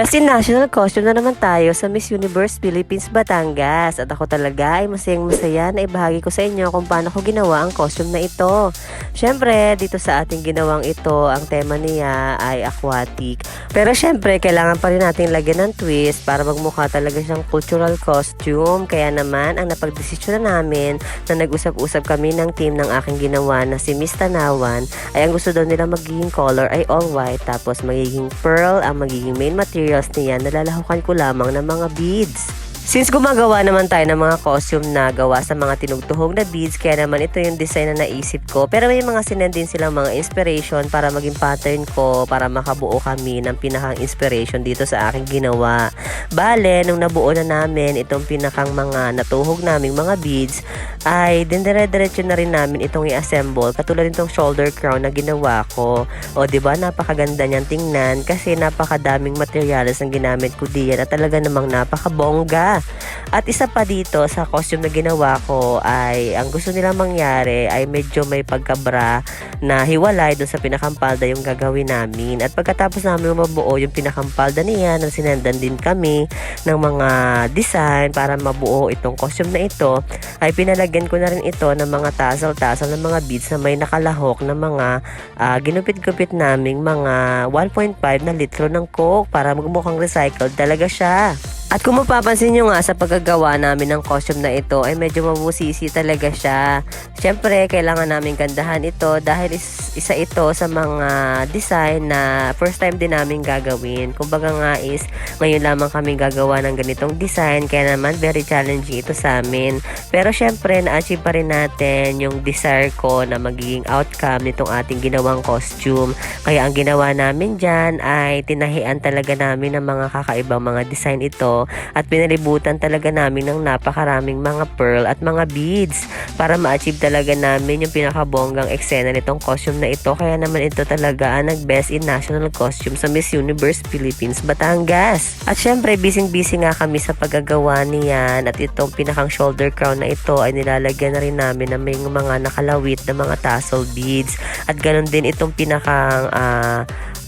Best in National Costume na naman tayo sa Miss Universe Philippines Batangas. At ako talaga ay masayang-masaya na ibahagi ko sa inyo kung paano ko ginawa ang costume na ito. Syempre, dito sa ating ginawang ito, ang tema niya ay aquatic. Pero syempre, kailangan pa rin natin lagyan ng twist para magmukha talaga siyang cultural costume. Kaya naman, ang napagdesisyon na namin na nag-usap-usap kami ng team ng aking ginawa na si Miss Tanawan ay ang gusto daw nila magiging color ay all white, tapos magiging pearl ang magiging main materials niya, nalalahukan ko lamang ng mga beads. Since gumagawa naman tayo ng mga costume na gawa sa mga tinugtuhog na beads, kaya naman ito yung design na naisip ko. Pero may mga sinend din silang mga inspiration para maging pattern ko, para makabuo kami ng pinakang inspiration dito sa aking ginawa. Bale, nung nabuo na namin itong pinakang mga natuhog naming mga beads, ay dinire-diretso na rin namin itong i-assemble. Katulad nitong shoulder crown na ginawa ko. O diba, napakaganda niyang tingnan kasi napakadaming materials ang ginamit ko diyan at talaga namang napakabongga. At isa pa dito sa costume na ginawa ko ay ang gusto nilang mangyari ay medyo may pagkabra na hiwalay doon sa pinakampalda yung gagawin namin. At pagkatapos namin mabuo yung pinakampalda niya, nang sinendan din kami ng mga design para mabuo itong costume na ito, ay pinalagyan ko na rin ito ng mga tassel-tassel ng mga beads na may nakalahok na mga ginupit-gupit naming mga 1.5 na litro ng coke para magmukhang recycled talaga siya. At kung mapapansin nyo nga sa paggagawa namin ng costume na ito ay medyo mabusisi talaga siya. Siyempre, kailangan namin gandahan ito dahil isa ito sa mga design na first time din namin gagawin. Kumbaga nga is, ngayon lamang kami gagawa ng ganitong design, kaya naman very challenging ito sa amin. Pero siyempre, na-achieve pa rin natin yung desire ko na magiging outcome nitong ating ginawang costume. Kaya ang ginawa namin dyan ay tinahian talaga namin ng mga kakaibang mga design ito at pinalibutan talaga namin ng napakaraming mga pearl at mga beads para ma-achieve talaga namin yung pinakabonggang eksena nitong costume na ito. Kaya naman ito talaga ang nag-best in national costume sa Miss Universe Philippines Batangas. At syempre, busy-busy nga kami sa paggagawa niyan at itong pinakang shoulder crown na ito ay nilalagyan na rin namin ng may mga nakalawit na mga tassel beads. At ganun din itong pinakang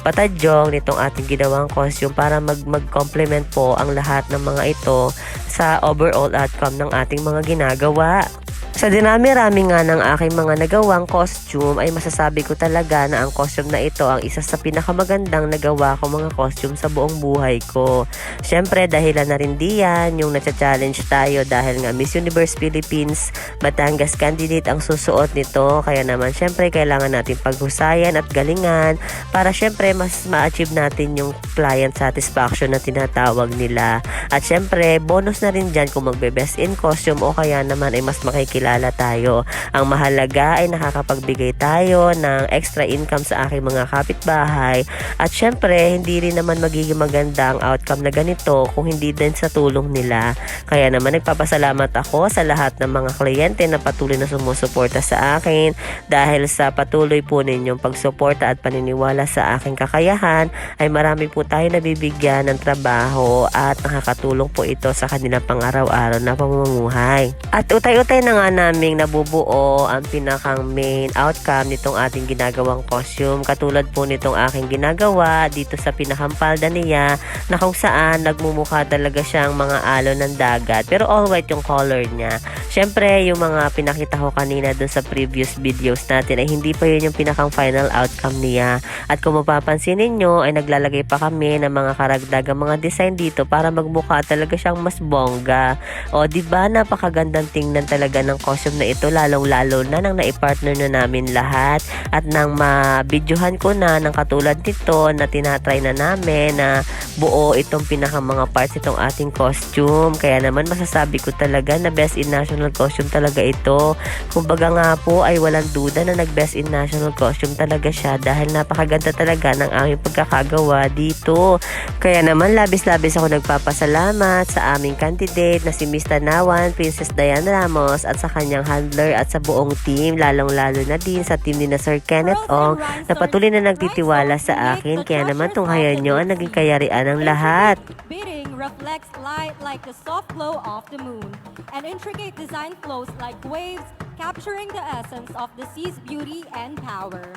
patadyong nitong ating ginawang costume para mag-complement po ang lahat ng mga ito sa overall outcome ng ating mga ginagawa. Sa dinami-rami nga ng aking mga nagawang costume ay masasabi ko talaga na ang costume na ito ang isa sa pinakamagandang nagawa ko mga costume sa buong buhay ko. Siyempre, dahilan na rin diyan yung nacha-challenge tayo dahil nga Miss Universe Philippines Batangas candidate ang susuot nito. Kaya naman siyempre kailangan natin paghusayan at galingan para siyempre mas ma-achieve natin yung client satisfaction na tinatawag nila. At siyempre, bonus na rin dyan kung magbe-best in costume o kaya naman ay mas makikilala tayo. Ang mahalaga ay nakakapagbigay tayo ng extra income sa aking mga kapitbahay at syempre hindi rin naman magiging maganda ang outcome na ganito kung hindi din sa tulong nila. Kaya naman nagpapasalamat ako sa lahat ng mga kliyente na patuloy na sumusuporta sa akin. Dahil sa patuloy po ninyong pagsuporta at paniniwala sa aking kakayahan ay marami po tayo nabibigyan ng trabaho at nakakatulong po ito sa kanilang pang-araw-araw na pamumuhay. At utay-utay na nga naming nabubuo ang pinakang main outcome nitong ating ginagawang costume. Katulad po nitong aking ginagawa dito sa pinakampalda niya na kung saan nagmumukha talaga siyang mga alon ng dagat. Pero all white yung color niya. Syempre, yung mga pinakita ko kanina dun sa previous videos natin ay hindi pa yun yung pinakang final outcome niya. At kung mapapansin ninyo ay naglalagay pa kami ng mga karagdagang mga design dito para magmukha talaga siyang mas bongga. O diba, napakagandang tingnan talaga ng costume na ito, lalong-lalo na nang naipartner na namin lahat at nang mabidyohan ko na ng katulad nito na tinatry na namin na buo itong pinakang mga parts itong ating costume. Kaya naman masasabi ko talaga na best in national costume talaga ito. Kumbaga nga po ay walang duda na nag-best in national costume talaga siya dahil napakaganda talaga ng aming pagkakagawa dito. Kaya naman labis-labis ako nagpapasalamat sa aming candidate na si Miss Tanawan, Princess Diane Ramos at sa kanyang handler at sa buong team, lalong-lalo na din sa team ni na Sir Kenneth Ong na patuloy na nagtitiwala sa akin. Kaya naman tunghayan nyo ang naging kayarian ng lahat. Beating reflects light like the soft glow of the moon, and intricate design flows like waves capturing the essence of the sea's beauty and power.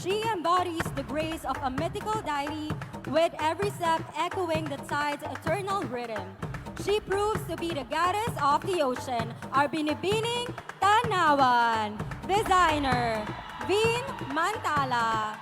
She embodies the grace of a mythical deity, with every step echoing the tide's eternal rhythm. She proves to be the goddess of the ocean, our binibining Tanawan. Designer, Vin Mantala.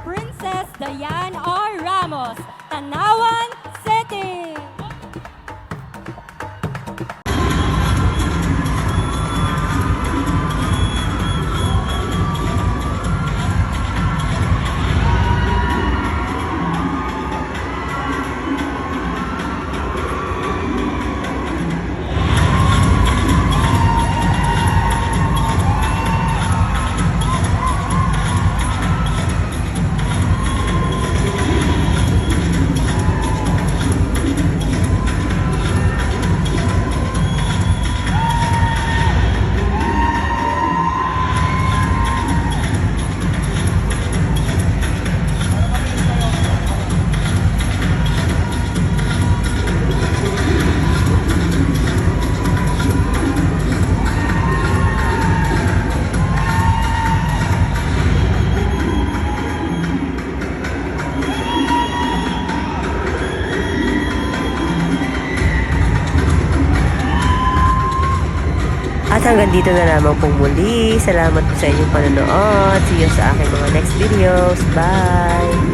Princess Dayan R. Ramos, Tanawan City. At hanggang dito na lamang pong muli. Salamat po sa inyong panonood. See you sa aking mga next videos. Bye!